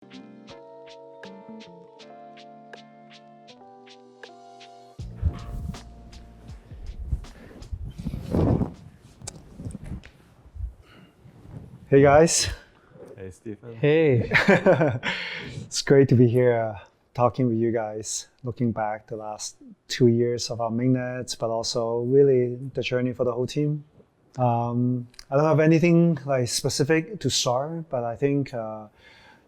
Hey guys, Hey, Stephen. Hey, it's great to be here talking with you guys, looking back the last 2 years of our mainnet, but also really the journey for the whole team. I don't have anything like specific to start, but I think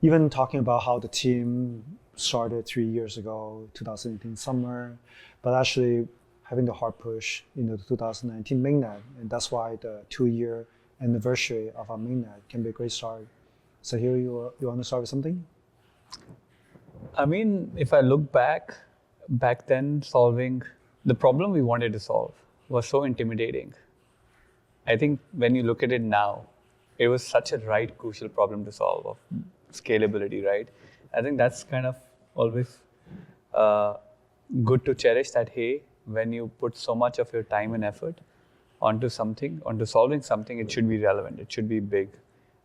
even talking about how the team started 3 years ago, 2018 summer, but actually having the hard push into the 2019 mainnet, and that's why the 2-year anniversary of our mainnet can be a great start. So here you want to start with something? I mean, if I look back then, solving the problem we wanted to solve was so intimidating. I think when you look at it now, it was such a crucial problem to solve of scalability, right? I think that's kind of always good to cherish that, hey, when you put so much of your time and effort onto solving something, it should be relevant, it should be big.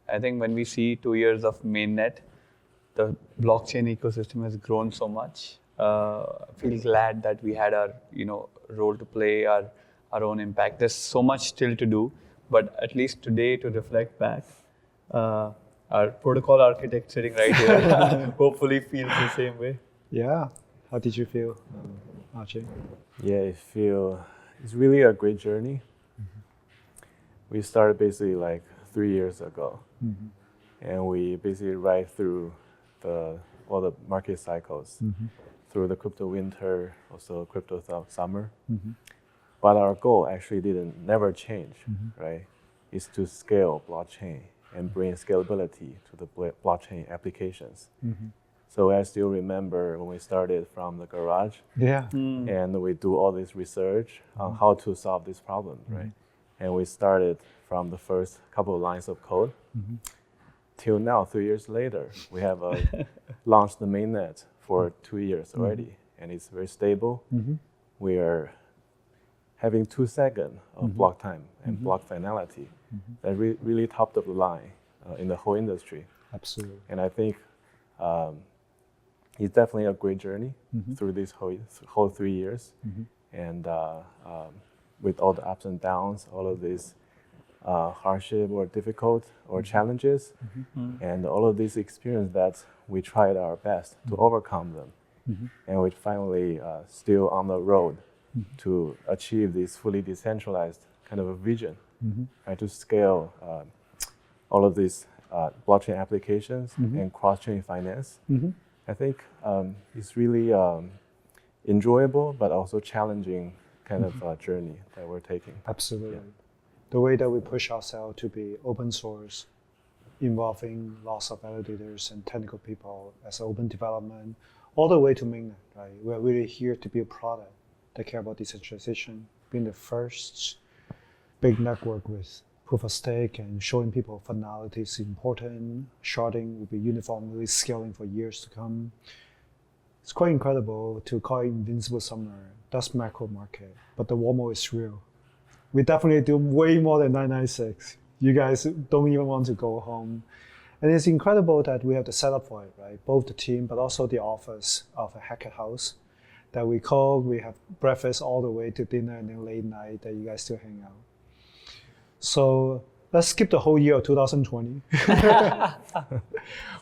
I think when we see 2 years of mainnet, the blockchain ecosystem has grown so much. I feel glad that we had our role to play, our own impact. There's so much still to do, but at least today to reflect back, our protocol architect sitting right here hopefully feels the same way. Yeah. How did you feel, Archie? Yeah, it's really a great journey. We started basically like 3 years ago, and we basically ride through all the market cycles, through the crypto winter, also crypto summer. But our goal actually never change, right? Is to scale blockchain and bring scalability to the blockchain applications. So I still remember when we started from the garage, and we do all this research on how to solve this problem, right? And we started from the first couple of lines of code till now, 3 years later, we have launched the mainnet for 2 years already, and it's very stable. We are having 2 seconds of block time and block finality. That really top of the line in the whole industry. Absolutely. And I think it's definitely a great journey through this whole 3 years. And with all the ups and downs, all of these hardship or difficult or challenges, and all of these experience that we tried our best to overcome them. And we finally still on the road to achieve this fully decentralized kind of a vision, right, to scale all of these blockchain applications and cross-chain finance. I think it's really enjoyable, but also challenging kind of journey that we're taking. Absolutely. Yeah. The way that we push ourselves to be open source, involving lots of validators and technical people as open development, all the way to mainnet, right? We're really here to be a product that care about decentralization, being the first big network with proof of stake and showing people finality is important. Sharding will be uniformly scaling for years to come. It's quite incredible to call it invincible summer. That's macro market, but the WOMO is real. We definitely do way more than 996. You guys don't even want to go home. And it's incredible that we have the setup for it, right? Both the team, but also the office of a hacker house that we have breakfast all the way to dinner and then late night that you guys still hang out. So let's skip the whole year of 2020.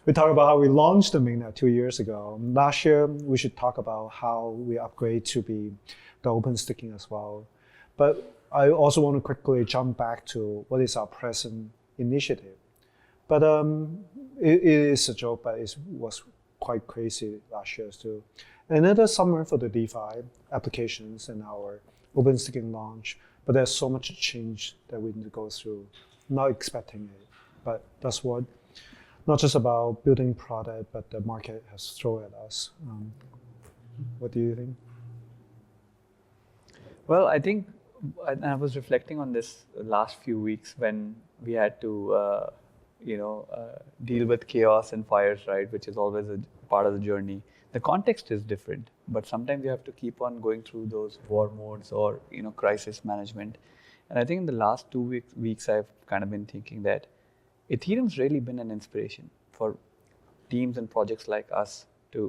We talk about how we launched the mainnet 2 years ago. Last year, we should talk about how we upgrade to be the open staking as well. But I also want to quickly jump back to what is our present initiative. But it is a joke, but it was quite crazy last year too. Another summer for the DeFi applications and our open staking launch, but there's so much change that we need to go through. Not expecting it, but that's what, not just about building product, but the market has thrown at us. What do you think? Well, I think I was reflecting on this last few weeks when we had to, deal with chaos and fires, right? Which is always a part of the journey. The context is different, but sometimes you have to keep on going through those war modes or crisis management. And I think in the last 2 weeks, I've kind of been thinking that Ethereum's really been an inspiration for teams and projects like us to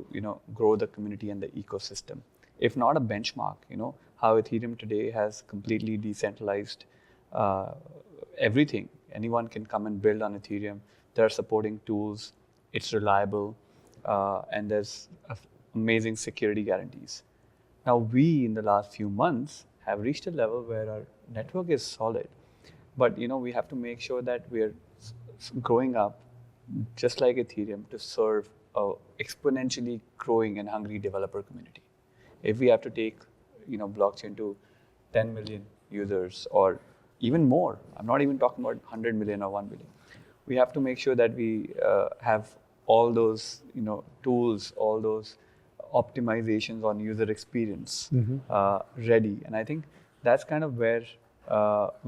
grow the community and the ecosystem. If not a benchmark, how Ethereum today has completely decentralized everything. Anyone can come and build on Ethereum. There are supporting tools. It's reliable, and there's amazing security guarantees. Now, we in the last few months have reached a level where our network is solid, but we have to make sure that we're growing up just like Ethereum to serve a exponentially growing and hungry developer community. If we have to take blockchain to 10 million users or even more, I'm not even talking about 100 million or 1 billion. We have to make sure that we have all those tools, all those optimizations on user experience ready. And I think that's kind of where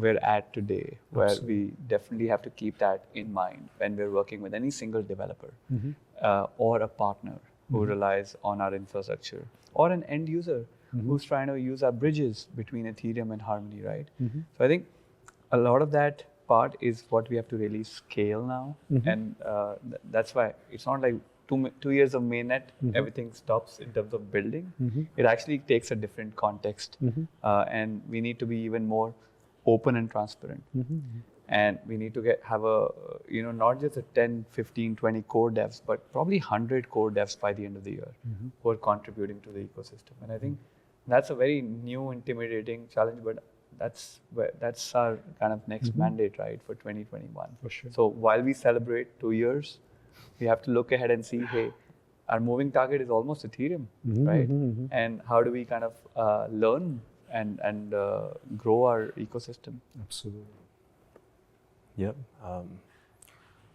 we're at today, where Absolutely. we definitely have to keep that in mind when we're working with any single developer or a partner who relies on our infrastructure, or an end user who's trying to use our bridges between Ethereum and Harmony, right? So I think a lot of that part is what we have to really scale now. And that's why it's not like 2 years of mainnet, everything stops in terms of building. It actually takes a different context. And we need to be even more open and transparent. And we need to have a, not just a 10, 15, 20 core devs, but probably 100 core devs by the end of the year who are contributing to the ecosystem. And I think that's a very new, intimidating challenge, but that's our kind of next mandate, right, for 2021. For sure. So while we celebrate 2 years, we have to look ahead and see, hey, our moving target is almost Ethereum, right? And how do we kind of learn and grow our ecosystem? Absolutely. Yep.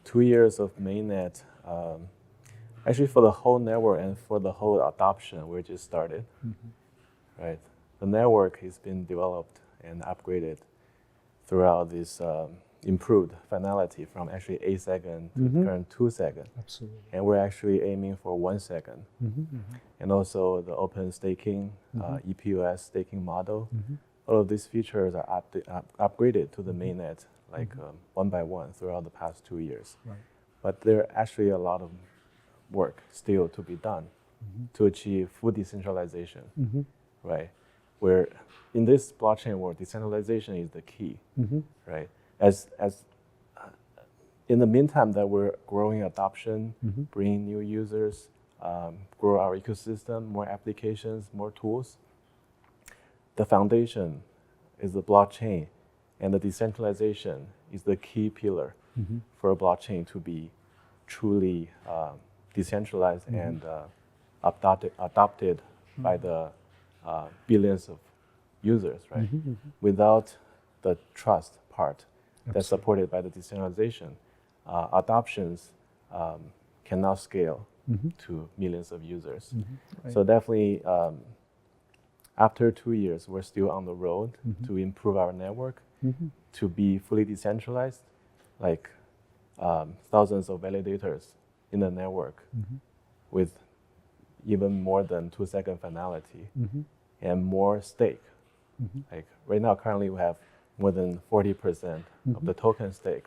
2 years of mainnet. Actually, for the whole network and for the whole adoption, we just started. Right. The network has been developed and upgraded throughout this improved finality from actually 8 seconds to current 2 seconds. Absolutely. And we're actually aiming for 1 second. And also the open staking, EPUS staking model. All of these features are upgraded to the mainnet, like one by one throughout the past 2 years. Right. But there are actually a lot of work still to be done to achieve full decentralization, right? Where in this blockchain world, decentralization is the key, right? As in the meantime that we're growing adoption, bringing new users, grow our ecosystem, more applications, more tools, the foundation is the blockchain, and the decentralization is the key pillar for a blockchain to be truly decentralized and adopted by the billions of users, right? Without the trust part that's supported by the decentralization, adoptions cannot scale to millions of users. Right. So definitely, after 2 years, we're still on the road to improve our network, to be fully decentralized, like thousands of validators in the network with even more than 2 second finality and more stake. Like right now, currently we have more than 40% of the token stake,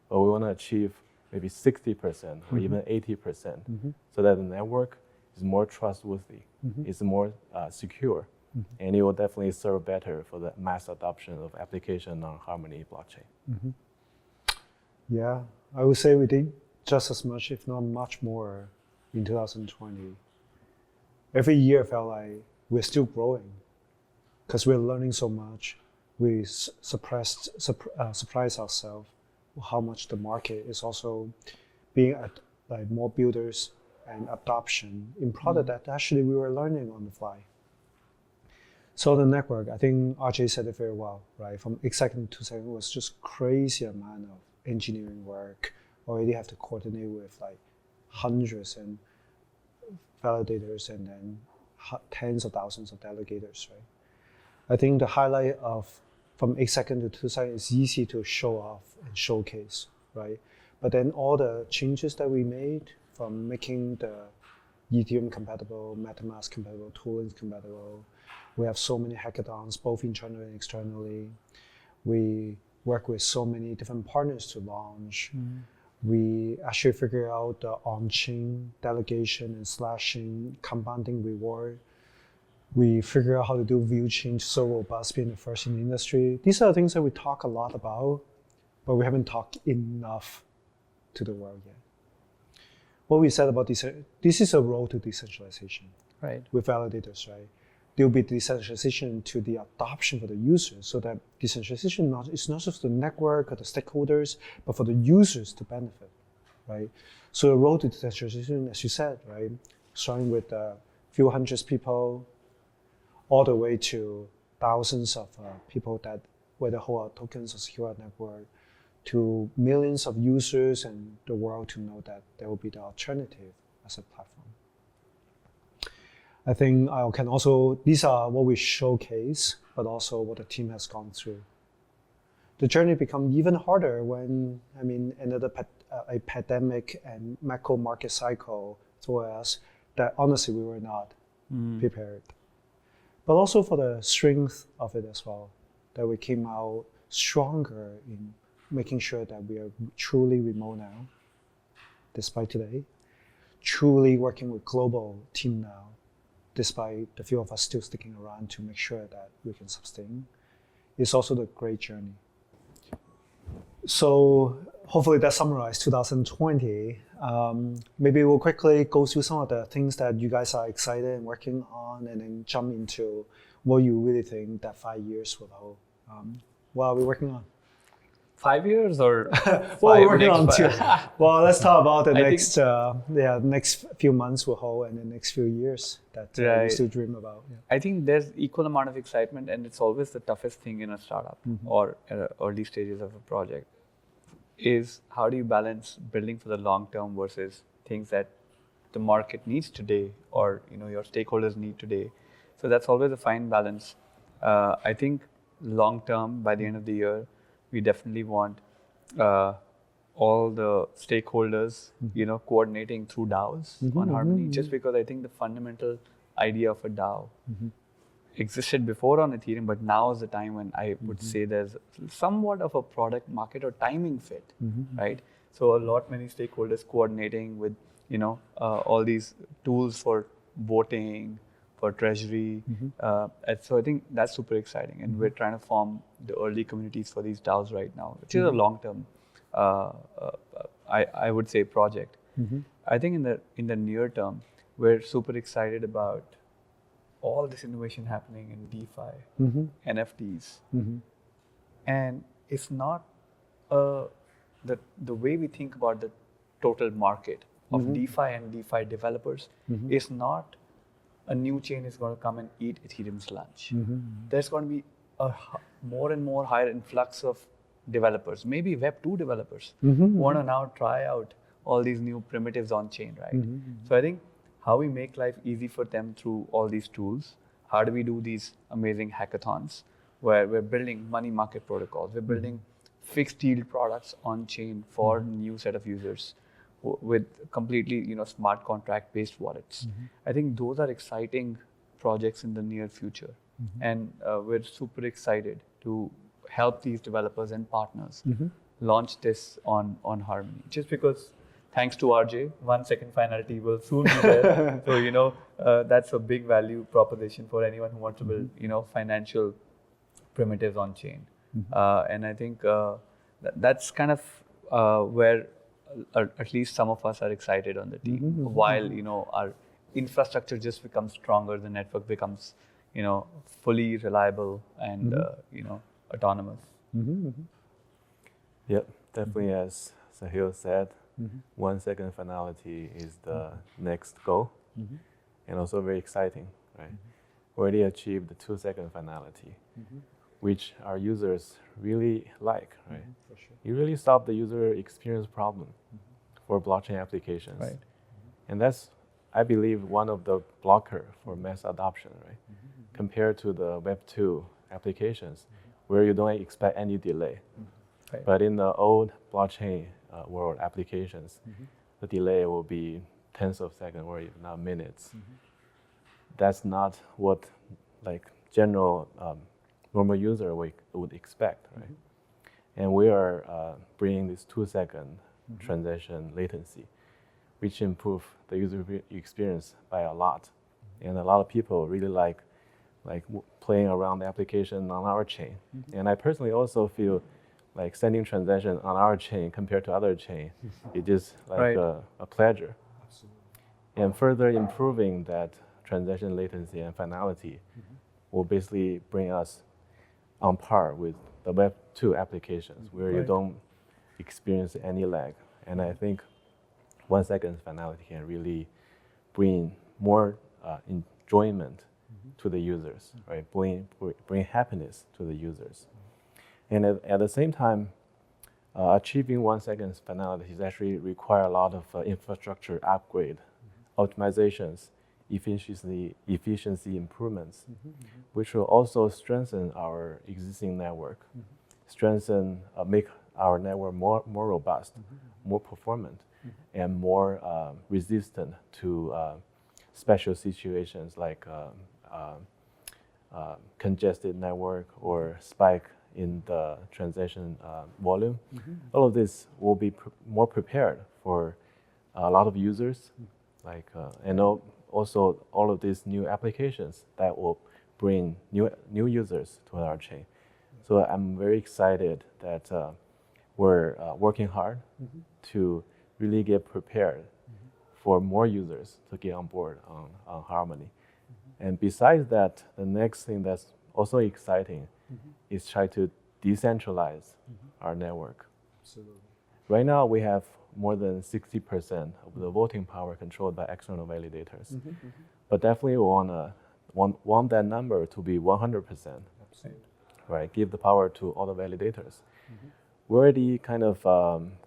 but we want to achieve maybe 60% or even 80%, so that the network is more trustworthy, it's more secure, and it will definitely serve better for the mass adoption of application on Harmony blockchain. Yeah, I would say we did just as much, if not much more, in 2020. Every year felt like we're still growing because we're learning so much. We surprised ourselves how much the market is also being at like more builders and adoption in product that actually we were learning on the fly. So the network, I think RJ said it very well, right? From 8 seconds to 2 seconds was just crazy amount of engineering work. Already have to coordinate with like hundreds and validators and then tens of thousands of delegators, right? I think the highlight of from 8 seconds to 2 seconds is easy to show off and showcase, right? But then all the changes that we made from making the Ethereum compatible, MetaMask compatible, tooling compatible, we have so many hackathons, both internally and externally. We work with so many different partners to launch. We actually figure out the on-chain delegation and slashing compounding reward. We figure out how to do view change so robust, being the first in the industry. These are the things that we talk a lot about, but we haven't talked enough to the world yet. What we said about this is a road to decentralization. Right. With validators, right? There will be decentralization to the adoption for the users, so that decentralization is not just the network or the stakeholders, but for the users to benefit, right? So the road to decentralization, as you said, right, starting with a few hundreds people, all the way to thousands of people that whether hold tokens or secure network, to millions of users and the world to know that there will be the alternative as a platform. I think I can also, these are what we showcase, but also what the team has gone through. The journey becomes even harder when, another a pandemic and macro market cycle threw at us that honestly we were not prepared. But also for the strength of it as well, that we came out stronger in making sure that we are truly remote now, despite today, truly working with global team now, despite the few of us still sticking around to make sure that we can sustain. It's also the great journey. So hopefully that summarized 2020. Maybe we'll quickly go through some of the things that you guys are excited and working on, and then jump into what you really think that 5 years will hold. What are we working on? 5 years or well, we're working on 2. Well, let's talk about the next few months will hold, and the next few years that we still dream about. Yeah. I think there's equal amount of excitement, and it's always the toughest thing in a startup or early stages of a project is how do you balance building for the long term versus things that the market needs today or your stakeholders need today. So that's always a fine balance. I think long term, by the end of the year, we definitely want all the stakeholders, coordinating through DAOs on Harmony. Just because I think the fundamental idea of a DAO existed before on Ethereum, but now is the time when I would say there's somewhat of a product market or timing fit, right? So many stakeholders coordinating with, all these tools for voting, for treasury. And so I think that's super exciting. And we're trying to form the early communities for these DAOs right now, which is a long-term, I would say, project. I think in the near term, we're super excited about all this innovation happening in DeFi, NFTs. And it's not the way we think about the total market of DeFi and DeFi developers is not a new chain is going to come and eat Ethereum's lunch. There's going to be a more and more higher influx of developers, maybe Web 2 developers, who want to now try out all these new primitives on chain, right? So I think how we make life easy for them through all these tools, how do we do these amazing hackathons where we're building money market protocols, we're building fixed yield products on chain for new set of users with completely smart contract based wallets. I think those are exciting projects in the near future, and we're super excited to help these developers and partners launch this on Harmony. Just because thanks to RJ, 1 second finality will soon be there. So that's a big value proposition for anyone who wants to build financial primitives on chain. And I think that's kind of where at least some of us are excited on the team. While our infrastructure just becomes stronger, the network becomes fully reliable and autonomous. Yep, definitely as Sahil said, 1 second finality is the next goal, and also very exciting, right? Already achieved the 2 second finality, which our users really like, right? For sure. You really solve the user experience problem for blockchain applications, Right. And that's, I believe, one of the blocker for mass adoption, right? Compared to the Web 2 applications, where you don't expect any delay. Right. But in the old blockchain world applications, the delay will be tens of seconds or even not minutes. That's not what general normal user would expect, right? And we are bringing this 2 second transaction latency, which improve the user experience by a lot. And a lot of people really like playing around the application on our chain. And I personally also feel like sending transaction on our chain compared to other chain, it is like a pleasure. Absolutely. And further improving that transaction latency and finality will basically bring us on par with the Web 2 applications where you don't experience any lag. And I think 1 second finality can really bring more enjoyment to the users, right? Bring happiness to the users. And at the same time, achieving 1 second finality is actually require a lot of infrastructure upgrade, optimizations, efficiency improvements, which will also strengthen our existing network, make our network more robust, more performant, and more resistant to special situations like congested network or spike in the transaction volume. All of this will be more prepared for a lot of users, and also all of these new applications that will bring new users to our chain. So I'm very excited that we're working hard to really get prepared for more users to get on board on Harmony. And besides that, the next thing that's also exciting is try to decentralize our network. Absolutely. Right now, we have more than 60% of the voting power controlled by external validators. But definitely we want that number to be 100%. Absolutely. Right? Give the power to all the validators. We're already kind of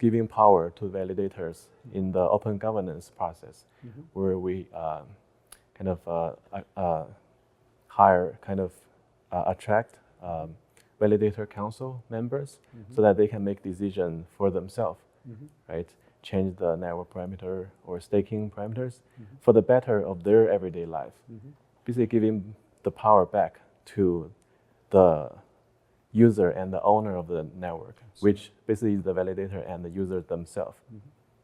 giving power to validators in the open governance process, where we attract validator council members so that they can make decisions for themselves, right? Change the network parameter or staking parameters for the better of their everyday life. Basically giving the power back to the user and the owner of the network, which basically is the validator and the user themselves,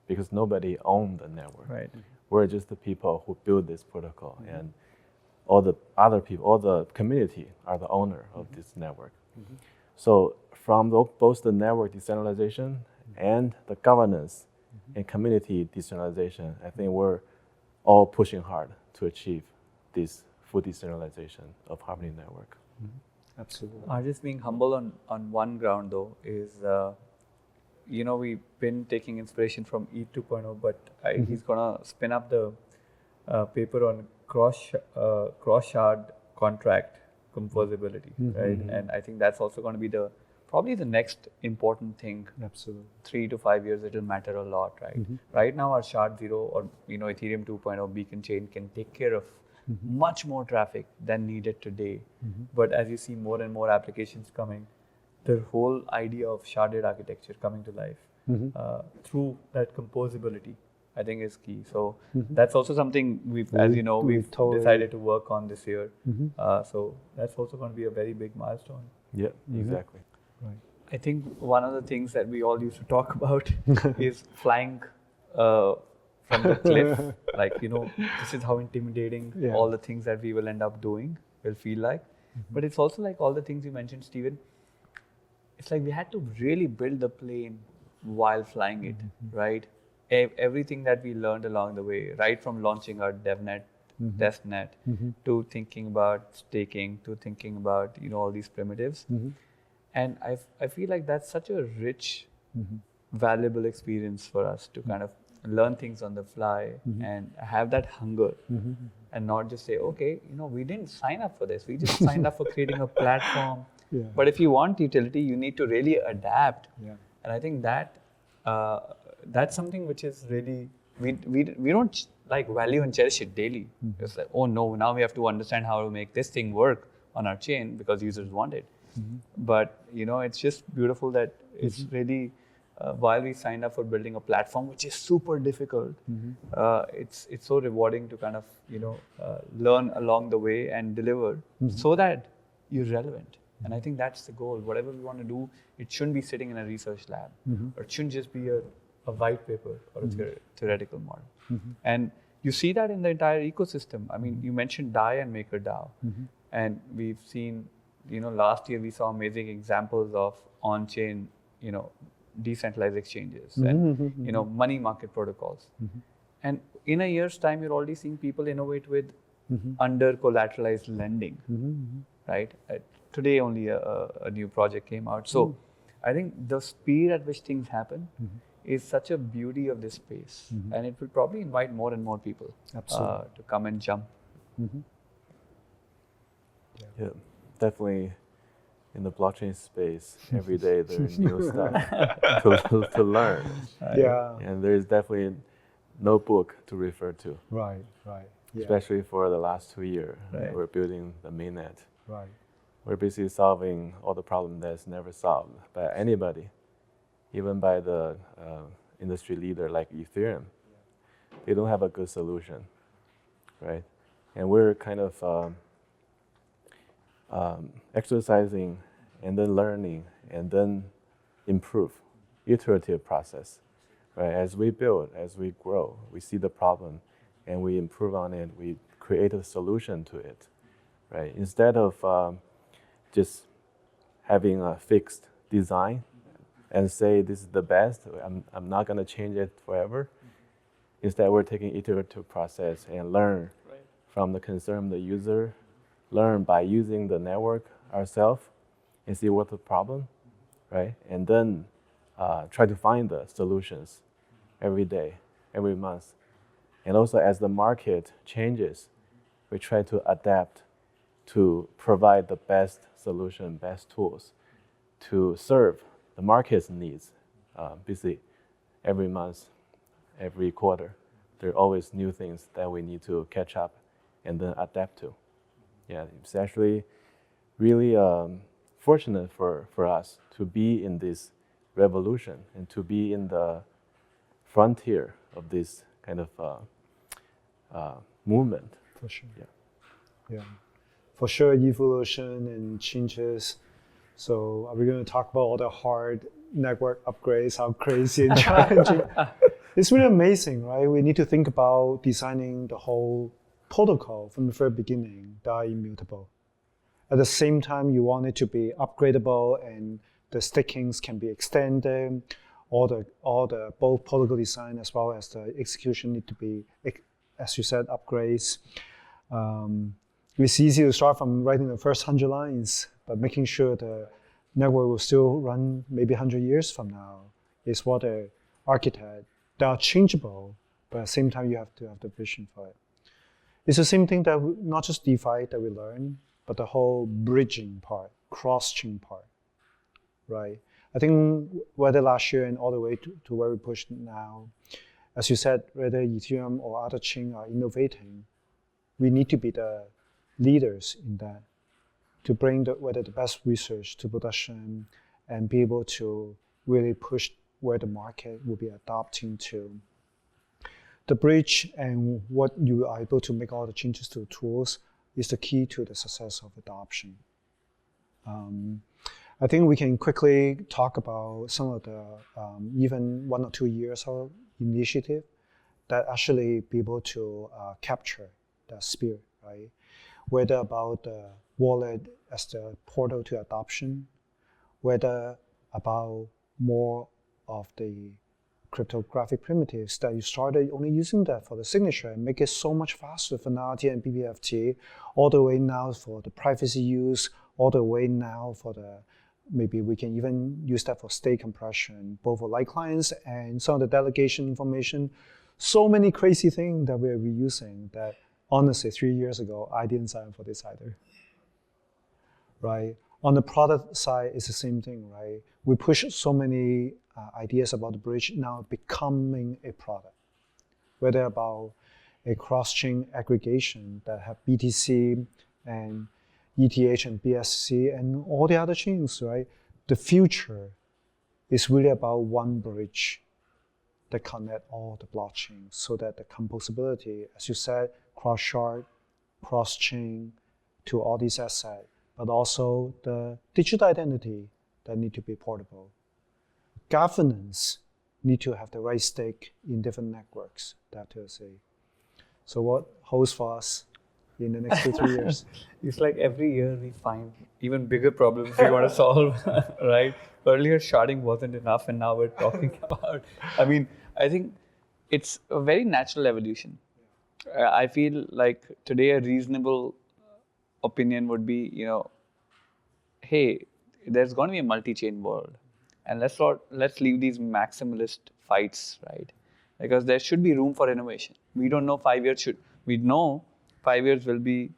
because nobody owns the network. Right. We're just the people who build this protocol, and all the other people, all the community are the owner of this network. So from both the network decentralization and the governance and community decentralization, I think we're all pushing hard to achieve this full decentralization of Harmony Network. Absolutely. Just being humble on one ground though is, we've been taking inspiration from E 2.0, but he's gonna spin up the paper on cross shard contract composability, right? And I think that's also going to be probably the next important thing. Absolutely. 3 to 5 years, it'll matter a lot, right? Right now, our shard 0 or Ethereum 2.0 beacon chain can take care of much more traffic than needed today. But as you see more and more applications coming, the whole idea of sharded architecture coming to life through that composability, I think is key. So that's also something we've totally decided to work on this year. So that's also going to be a very big milestone. Yeah, exactly. Right. I think one of the things that we all used to talk about is flying from the cliff. This is how intimidating all the things that we will end up doing will feel like. But it's also like all the things you mentioned, Steven. It's like we had to really build the plane while flying it, right? Everything that we learned along the way, right from launching our DevNet, testnet, to thinking about staking, to thinking about all these primitives. And I feel like that's such a rich, valuable experience for us to kind of learn things on the fly and have that hunger and not just say, okay, we didn't sign up for this. We just signed up for creating a platform. Yeah. But if you want utility, you need to really adapt. Yeah. And I think that that's something which is really, we don't value and cherish it daily. It's like, oh no, now we have to understand how to make this thing work on our chain because users want it. But it's just beautiful that it's really while we signed up for building a platform which is super difficult, it's so rewarding to kind of learn along the way and deliver so that you're relevant. And I think that's the goal. Whatever we want to do, it shouldn't be sitting in a research lab, or it shouldn't just be a a white paper or a theoretical model. And you see that in the entire ecosystem. I mean, you mentioned DAI and MakerDAO, and we've seen, last year we saw amazing examples of on-chain, decentralized exchanges and, money market protocols. And in a year's time, you're already seeing people innovate with under collateralized lending, right? Today only a new project came out. So I think the speed at which things happen is such a beauty of this space, and it will probably invite more and more people to come and jump. Yeah, definitely. In the blockchain space, every day there's new stuff to learn. Yeah. And there's definitely no book to refer to. Right. Yeah. Especially for the last 2 years, Right. we're building the mainnet. Right. We're basically solving all the problems that's never solved by anybody, even by the industry leader like Ethereum. They don't have a good solution, right? And we're kind of exercising and then learning and then improve, iterative process, right? As we build, as we grow, we see the problem and we improve on it, we create a solution to it, right? Instead of just having a fixed design and say this is the best, I'm not gonna change it forever. Instead, we're taking iterative process and learn from the concern of the user, learn by using the network ourselves and see what's the problem, right? And then try to find the solutions every day, every month. And also as the market changes, we try to adapt to provide the best solution, best tools to serve the market's needs. Basically, every month, every quarter, there are always new things that we need to catch up and then adapt to. Yeah, it's actually really fortunate for us to be in this revolution and to be in the frontier of this kind of movement. For sure. Yeah. For sure, evolution and changes. So are we going to talk about all the hard network upgrades, how crazy and challenging? It's really amazing, right? We need to think about designing the whole protocol from the very beginning that are immutable. At the same time, you want it to be upgradable and the stickings can be extended. All the both protocol design as well as the execution need to be, as you said, upgrades. It's easy to start from writing the first 100 lines, but making sure the network will still run maybe 100 years from now is what an architect, they are changeable, but at the same time you have to have the vision for it. It's the same thing that not just DeFi that we learn, but the whole bridging part, cross-chain part, right? I think whether last year and all the way to where we pushed now, as you said, whether Ethereum or other chain are innovating, we need to be the leaders in that, to bring the best research to production and be able to really push where the market will be adopting to. The bridge and what you are able to make all the changes to the tools is the key to the success of adoption. I think we can quickly talk about some of the even 1 or 2 years of initiative that actually be able to capture that spirit, right? Whether about the wallet as the portal to adoption, whether about more of the cryptographic primitives that you started only using that for the signature and make it so much faster for NARTI and BBFT, all the way now for the privacy use, all the way now for the, maybe we can even use that for state compression, both for light clients and some of the delegation information. So many crazy things that we're reusing that honestly 3 years ago, I didn't sign up for this either, right? On the product side, it's the same thing, right? We push so many ideas about the bridge now becoming a product, whether about a cross-chain aggregation that have BTC and ETH and BSC and all the other chains, right? The future is really about one bridge that connect all the blockchains so that the composability, as you said, cross-shard, cross-chain to all these assets, but also the digital identity that need to be portable. Governance need to have the right stake in different networks. That to say. So what holds for us in the next 2-3 years? It's like every year we find even bigger problems we want to solve, right? Earlier, sharding wasn't enough, and now we're talking about. I think it's a very natural evolution. I feel like today a reasonable opinion would be, hey, there's going to be a multi-chain world, and let's leave these maximalist fights, right? Because there should be room for innovation. We don't know 5 years should. We know 5 years will be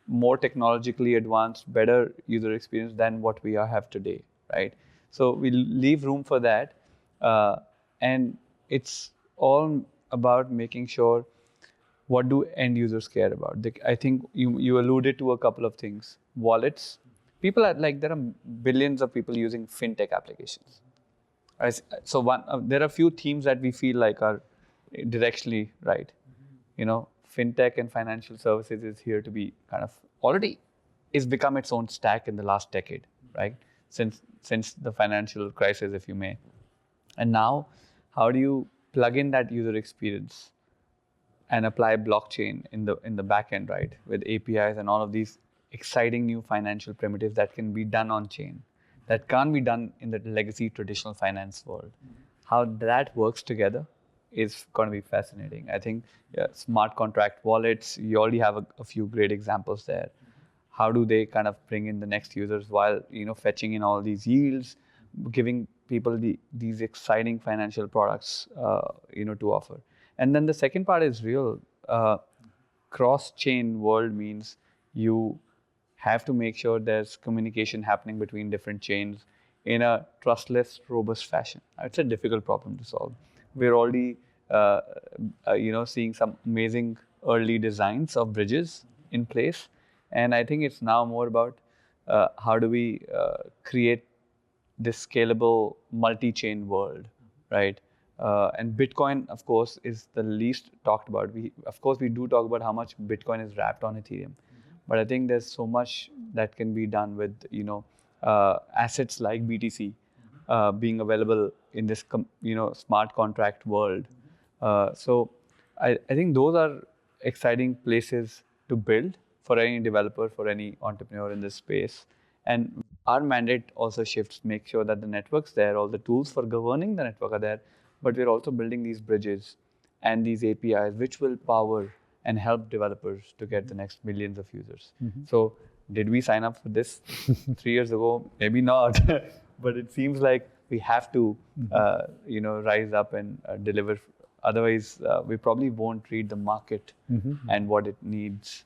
more technologically advanced, better user experience than what we have today, right? So we leave room for that, and it's all about making sure what do end users care about. I think you alluded to a couple of things. Wallets, people are like, there are billions of people using fintech applications. So there are a few themes that we feel like are directionally right. Fintech and financial services is here to be kind of already is become its own stack in the last decade, right? Since the financial crisis, if you may. And now, how do you plug in that user experience and apply blockchain in the back end, right? With APIs and all of these exciting new financial primitives that can be done on chain, that can't be done in the legacy traditional finance world. How that works together is going to be fascinating. I think smart contract wallets, you already have a few great examples there. How do they kind of bring in the next users while fetching in all these yields, giving people these exciting financial products to offer. And then the second part is real. Cross-chain world means you have to make sure there's communication happening between different chains in a trustless, robust fashion. It's a difficult problem to solve. We're already, seeing some amazing early designs of bridges in place, and I think it's now more about how do we create this scalable multi-chain world, right? And Bitcoin, of course, is the least talked about. We do talk about how much Bitcoin is wrapped on Ethereum, but I think there's so much that can be done with assets like BTC being available in this smart contract world. So I think those are exciting places to build for any developer, for any entrepreneur in this space. And our mandate also shifts, make sure that the network's there, all the tools for governing the network are there, but we're also building these bridges and these APIs which will power and help developers to get the next millions of users. So did we sign up for this 3 years ago? Maybe not, but it seems like we have to rise up and deliver. Otherwise, we probably won't read the market and what it needs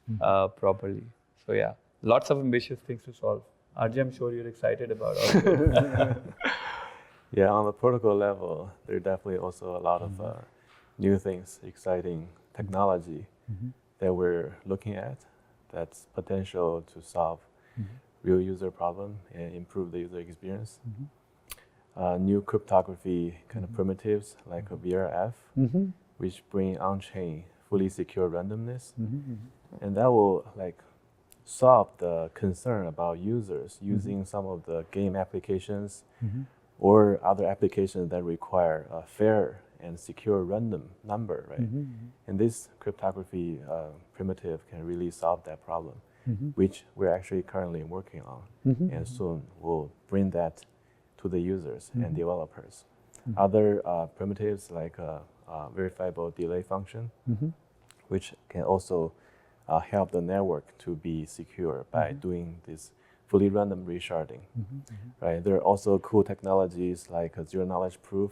properly. So yeah, lots of ambitious things to solve. Arjun, I'm sure you're excited about all of it. Yeah, on the protocol level, there are definitely also a lot of new things, exciting technology that we're looking at that's potential to solve real user problem and improve the user experience. New cryptography kind of primitives like a VRF, which bring on-chain fully secure randomness, and that will solve the concern about users using some of the game applications or other applications that require a fair and secure random number, right? And this cryptography primitive can really solve that problem, which we're actually currently working on, and soon we'll bring that to the users and developers. Other primitives like verifiable delay function, which can also help the network to be secure by doing this fully random resharding, right? There are also cool technologies like zero knowledge proof,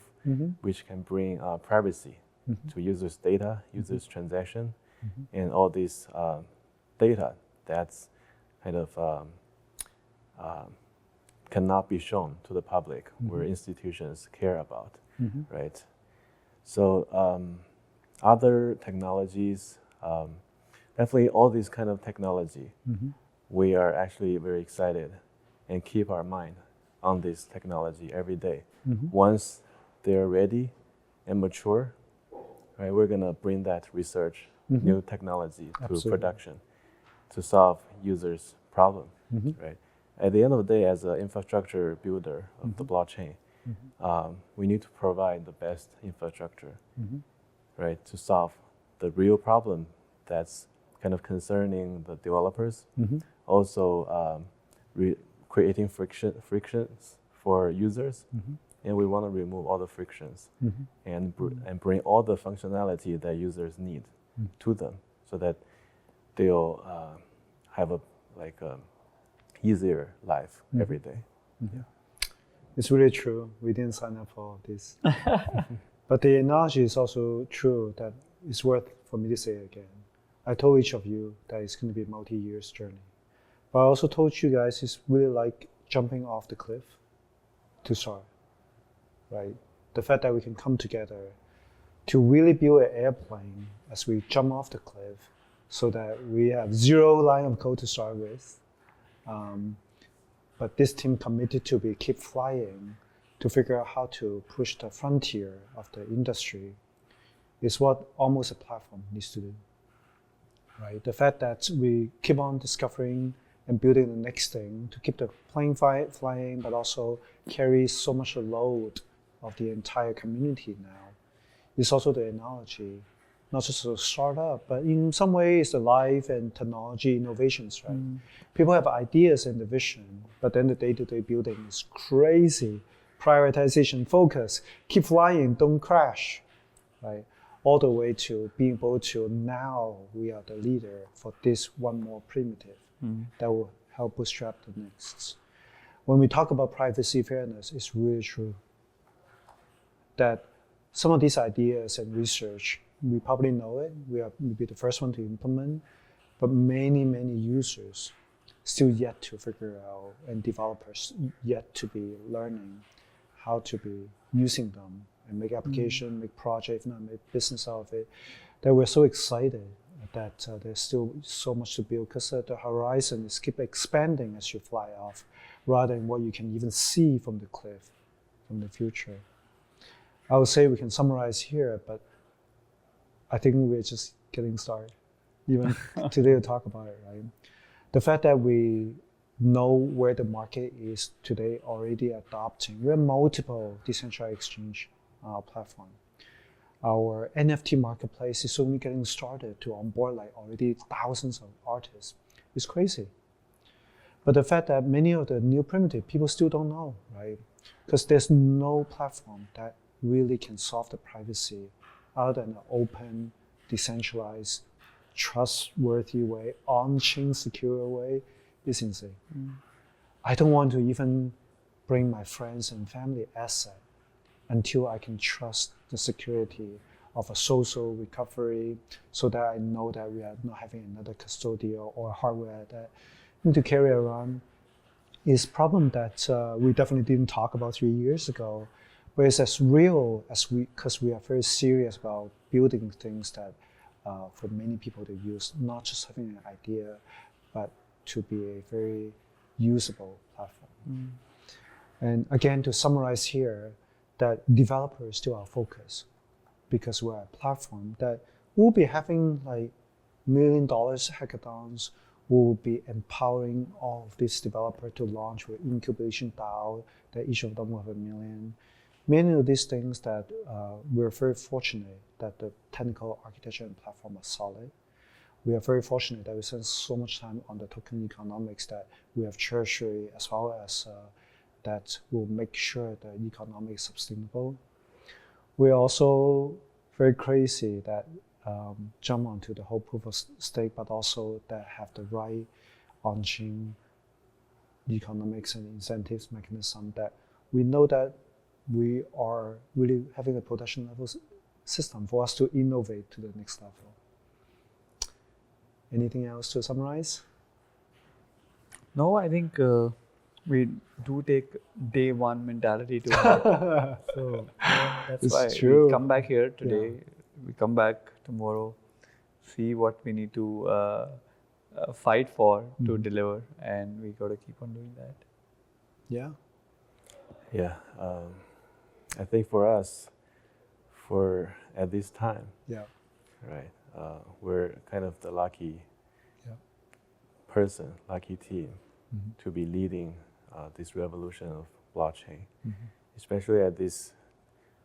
which can bring privacy to users' data, users' transaction, and all this data that's kind of cannot be shown to the public, where institutions care about, right? So other technologies, definitely all these kind of technology, we are actually very excited and keep our mind on this technology every day. Once they're ready and mature, right, we're gonna bring that research, new technology to production to solve users' problem, right? At the end of the day, as an infrastructure builder of the blockchain, we need to provide the best infrastructure, right, to solve the real problem that's kind of concerning the developers. Also, creating frictions for users, and we want to remove all the frictions and bring all the functionality that users need to them, so that they'll have a easier life every day. It's really true. We didn't sign up for this. But the analogy is also true that it's worth for me to say again. I told each of you that it's going to be a multi-year journey. But I also told you guys it's really like jumping off the cliff to start, right? The fact that we can come together to really build an airplane as we jump off the cliff so that we have 0 line of code to start with. But this team committed to keep flying to figure out how to push the frontier of the industry is what almost a platform needs to do, right? The fact that we keep on discovering and building the next thing to keep the plane flying, but also carry so much load of the entire community now is also the analogy, not just a startup, but in some way it's the life and technology innovations, right? People have ideas and the vision, but then the day-to-day building is crazy. Prioritization, focus, keep flying, don't crash, right? All the way to being able to now we are the leader for this one more primitive that will help bootstrap the next. When we talk about privacy fairness, it's really true that some of these ideas and research, we probably know it, we'll be the first one to implement, but many users still yet to figure out, and developers yet to be learning how to be using them and make application, make project, if not make business out of it, that we're so excited that there's still so much to build because the horizon is keep expanding as you fly off, rather than what you can even see from the cliff, from the future. I would say we can summarize here, but I think we're just getting started, even today to talk about it, right? The fact that we know where the market is today already adopting. We have multiple decentralized exchange platform. Our NFT marketplace is only getting started to onboard like already thousands of artists. It's crazy. But the fact that many of the new primitive people still don't know, right? Because there's no platform that really can solve the privacy other than an open, decentralized, trustworthy way, on-chain secure way is insane. I don't want to even bring my friends and family asset until I can trust the security of a social recovery so that I know that we are not having another custodial or hardware that need to carry around. Is problem that we definitely didn't talk about 3 years ago, but it's as real as because we are very serious about building things that for many people to use, not just having an idea, but to be a very usable platform. And again, to summarize here, that developers still our focus because we're a platform that will be having like $1 million hackathons. We'll be empowering all of these developers to launch with incubation DAO that each of them will have $1 million. Many of these things that we're very fortunate that the technical architecture and platform are solid. We are very fortunate that we spend so much time on the token economics that we have treasury as well as that will make sure the economic is sustainable. We're also very crazy that jump onto the whole proof of stake, but also that have the right on-chain economics and incentives mechanism that we know that we are really having a production level system for us to innovate to the next level. Anything else to summarize? No, I think we do take day one mentality to heart. So that's It's why true. we come back here today. We come back tomorrow, see what we need to fight for to deliver, and we got to keep on doing that. Yeah. Yeah, I think for us, at this time, right, we're kind of the lucky lucky team to be leading this revolution of blockchain. especially at this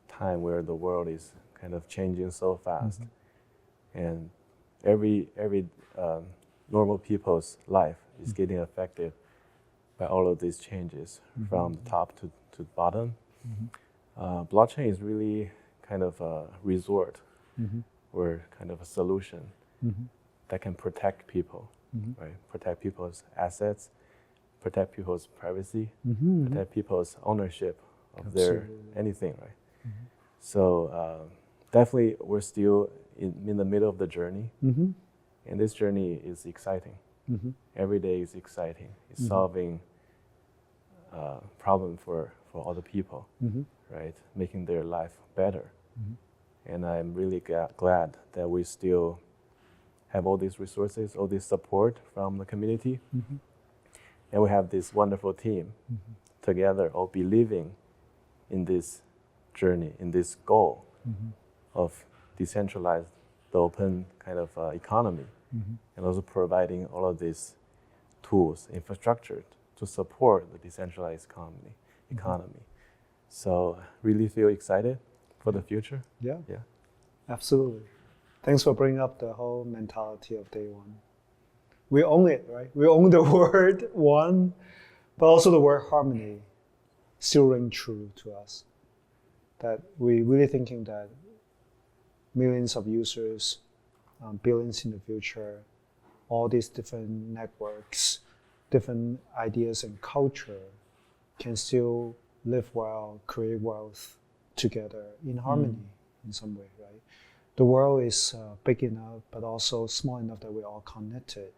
time where the world is kind of changing so fast, and every normal people's life is getting affected by all of these changes from the top to the bottom. Blockchain is really kind of a resort or kind of a solution that can protect people, right? Protect people's assets, protect people's privacy, protect people's ownership of their anything, right? So definitely we're still in the middle of the journey, and this journey is exciting. Every day is exciting. It's solving problem for other people, right? Making their life better. And I'm really glad that we still have all these resources, all this support from the community. And we have this wonderful team together, all believing in this journey, in this goal of decentralized, the open kind of economy, and also providing all of these tools, infrastructure to support the decentralized economy. So really feel excited for the future. Yeah, Yeah. absolutely. Thanks for bringing up the whole mentality of day one. We own it, right? We own the word one, but also the word harmony still ring true to us. That we really thinking that millions of users, billions in the future, all these different networks, different ideas and culture can still live well, create wealth together in harmony in some way, right? The world is big enough, but also small enough that we're all connected.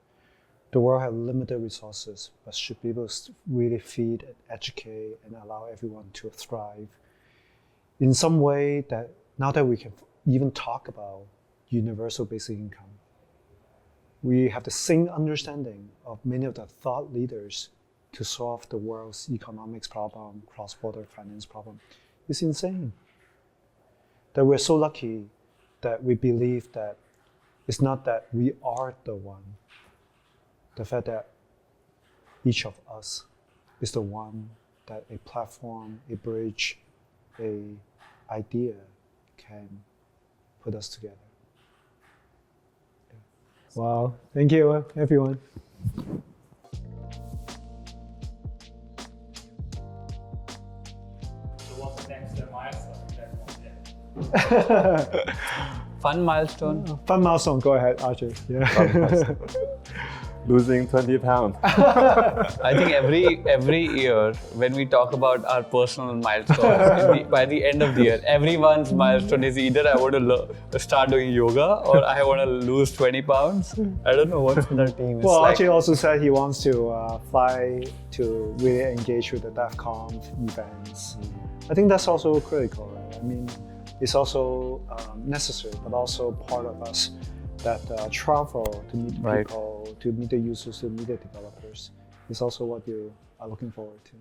The world has limited resources, but should be able to really feed and educate and allow everyone to thrive in some way that now that we can even talk about universal basic income, we have the same understanding of many of the thought leaders to solve the world's economics problem, cross-border finance problem. It's insane that we're so lucky that we believe that it's not that we are the one. The fact that each of us is the one that a platform, a bridge, a idea can put us together. Yeah. Wow, thank you everyone. So what's the next milestone? Fun milestone? Fun milestone, go ahead, Archie. Yeah. Losing 20 pounds. I think every year when we talk about our personal milestones, by the end of the year, everyone's milestone is either I want to start doing yoga or I want to lose 20 pounds. I don't know what's in our team. It's Well, like, Archie also said he wants to fly to really engage with the DEFCON events. I think that's also critical, right? I mean, it's also necessary, but also part of us that travel to meet people, to meet the users, to meet the developers is also what you are looking forward to.